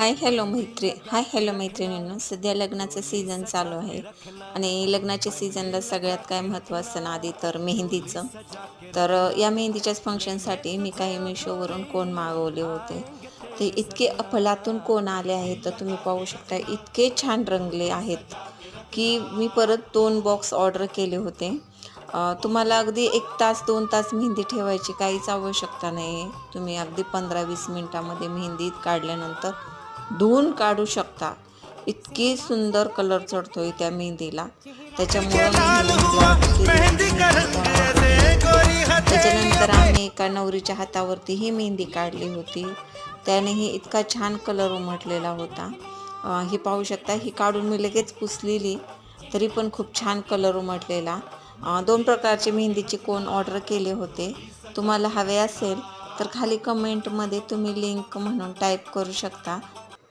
Hi hello मैत्रिणींनो, सध्या लग्नाचा सीझन चालू आहे आणि लग्नाच्या सीझनला सगळ्यात काय महत्त्व असतं ना, आधी तर मेहंदीचं. या मेहंदीच्याच फंक्शनसाठी मी काही मिशोवरून कोन मागवले होते. ते इतके अफलातून कोन आले आहेत, तर तुम्ही पाहू शकता इतके छान रंगले आहेत, की मी परत 2 बॉक्स ऑर्डर केले होते. तुम्हाला अगदी 1 तास 2 तास मेहंदी ठेवायची काहीच आवश्यकता नाही आहे. तुम्ही अगदी 15-20 मिनिटामध्ये मेहंदी काढल्यानंतर धुवून काढू शकता. इतकी सुंदर कलर चढतोय त्या मेहंदीला. त्याच्यामुळं मी ही मेहंदी ऑर्डर केली होती. मेहंदीचा वापर केले होते. त्याच्यानंतर आम्ही एका नवरीच्या हातावरती ही मेहंदी काढली होती. त्यानेही इतका छान कलर उमटलेला होता. हे पाहू शकता, ही काढून मी लगेच पुसलेली, तरी पण खूप छान कलर उमटलेला. 2 प्रकारचे मेहंदीचे कोन ऑर्डर केले होते. तुम्हाला हवे असेल तर खाली कमेंटमध्ये तुम्ही लिंक म्हणून टाईप करू शकता.